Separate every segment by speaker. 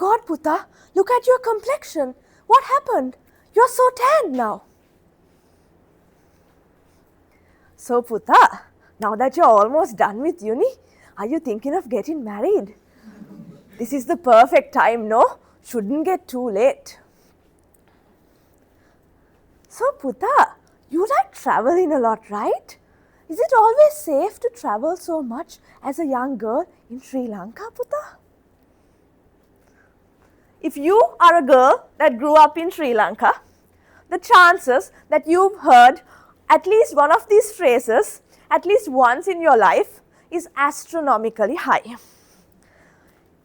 Speaker 1: God, Putta, look at your complexion. What happened? You're so tanned now. So Putta, now that you're almost done with uni, are you thinking of getting married? This is the perfect time, no? Shouldn't get too late. So Putta, you like traveling a lot, right? Is it always safe to travel so much as a young girl in Sri Lanka, Putta? If you are a girl that grew up in Sri Lanka, the chances that you've heard at least one of these phrases at least once in your life is astronomically high.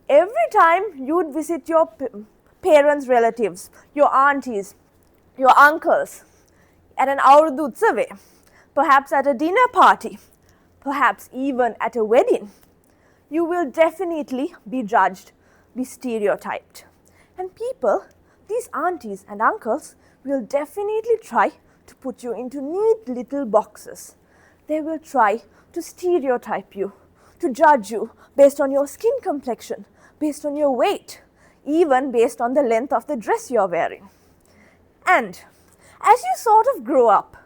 Speaker 1: Every time you'd visit your parents' relatives, your aunties, your uncles, at an Aurdu Utsave, perhaps at a dinner party, perhaps even at a wedding, you will definitely be judged, be stereotyped. And people, these aunties and uncles, will definitely try to put you into neat little boxes. They will try to stereotype you, to judge you based on your skin complexion, based on your weight, even based on the length of the dress you're wearing. And as you sort of grow up,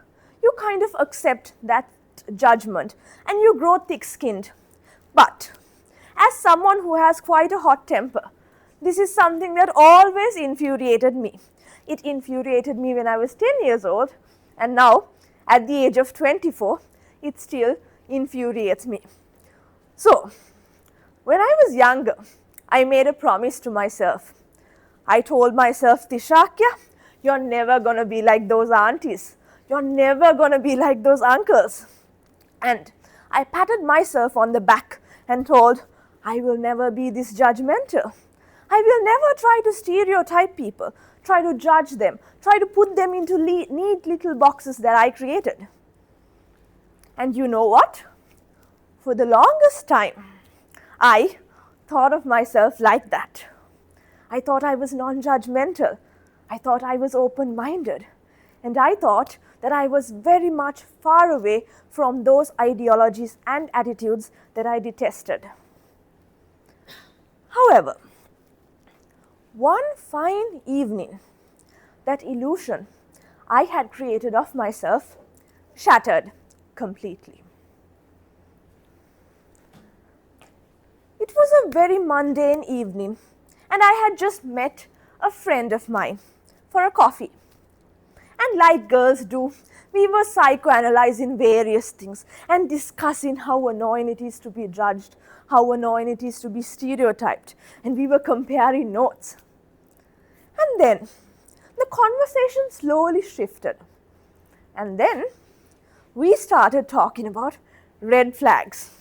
Speaker 1: you kind of accept that judgment and you grow thick-skinned. But as someone who has quite a hot temper, this is something that always infuriated me. It infuriated me when I was 10 years old, and now at the age of 24, it still infuriates me. So, when I was younger, I made a promise to myself. I told myself, Thishakya, you're never going to be like those aunties. You're never going to be like those uncles. And I patted myself on the back and told, I will never be this judgmental. I will never try to stereotype people, try to judge them, try to put them into neat little boxes that I created. And you know what? For the longest time, I thought of myself like that. I thought I was non-judgmental. I thought I was open-minded. And I thought that I was very much far away from those ideologies and attitudes that I detested. However, one fine evening, that illusion I had created of myself shattered completely. It was a very mundane evening, and I had just met a friend of mine for a coffee. And like girls do, we were psychoanalyzing various things and discussing how annoying it is to be judged, how annoying it is to be stereotyped, and we were comparing notes. And then the conversation slowly shifted, and then we started talking about red flags.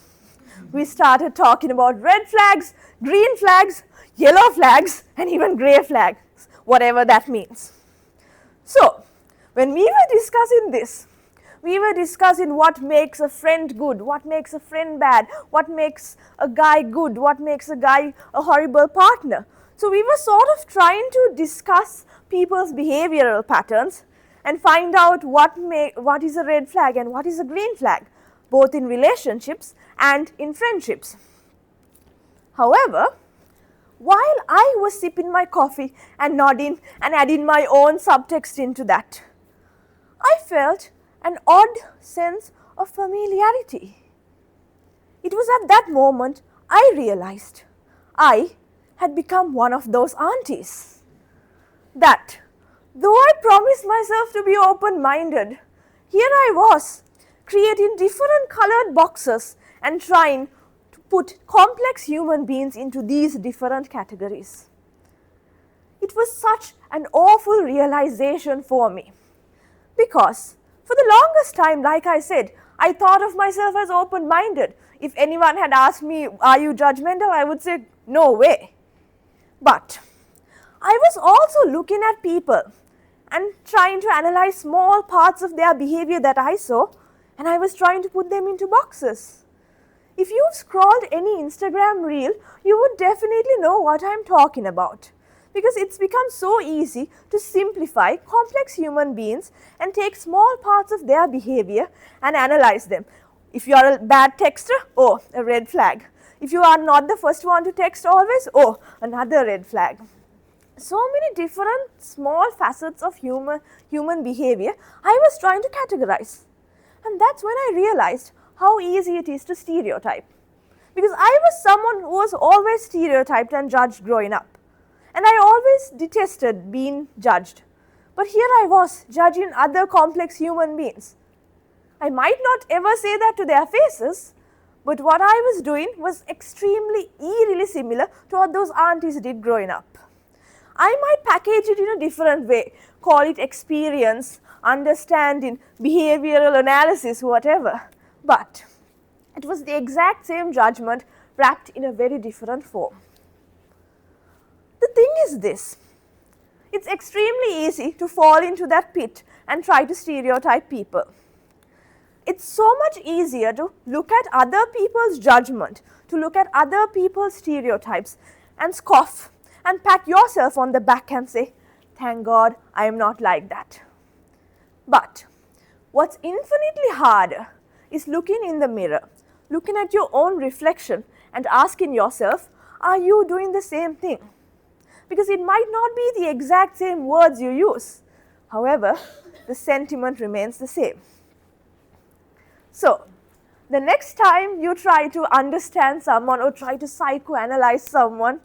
Speaker 1: We started talking about red flags, green flags, yellow flags, and even grey flags, whatever that means. So, when we were discussing this, we were discussing what makes a friend good, what makes a friend bad, what makes a guy good, what makes a guy a horrible partner. So we were sort of trying to discuss people's behavioral patterns and find out what is a red flag and what is a green flag, both in relationships and in friendships. However, while I was sipping my coffee and nodding and adding my own subtext into that, I felt an odd sense of familiarity. It was at that moment I realized I had become one of those aunties. That, though I promised myself to be open-minded, here I was, creating different colored boxes and trying to put complex human beings into these different categories. It was such an awful realization for me, because for the longest time, like I said, I thought of myself as open-minded. If anyone had asked me, are you judgmental, I would say, no way. But I was also looking at people and trying to analyze small parts of their behavior that I saw, and I was trying to put them into boxes. If you've scrolled any Instagram reel, you would definitely know what I'm talking about, because it's become so easy to simplify complex human beings and take small parts of their behavior and analyze them. If you're a bad texter, oh, a red flag. If you are not the first one to text always, oh, another red flag. So many different small facets of human behavior I was trying to categorize. And that's when I realized how easy it is to stereotype. Because I was someone who was always stereotyped and judged growing up. And I always detested being judged. But here I was, judging other complex human beings. I might not ever say that to their faces, but what I was doing was extremely eerily similar to what those aunties did growing up. I might package it in a different way, call it experience, understanding, behavioral analysis, whatever. But it was the exact same judgment wrapped in a very different form. The thing is this, it's extremely easy to fall into that pit and try to stereotype people. It's so much easier to look at other people's judgment, to look at other people's stereotypes and scoff and pat yourself on the back and say, thank God I am not like that. But what's infinitely harder is looking in the mirror, looking at your own reflection and asking yourself, are you doing the same thing? Because it might not be the exact same words you use. However, the sentiment remains the same. So, the next time you try to understand someone or try to psychoanalyze someone,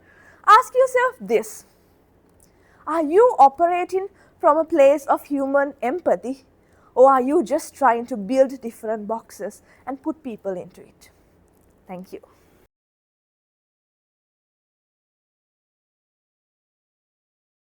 Speaker 1: ask yourself this. Are you operating from a place of human empathy, or are you just trying to build different boxes and put people into it? Thank you.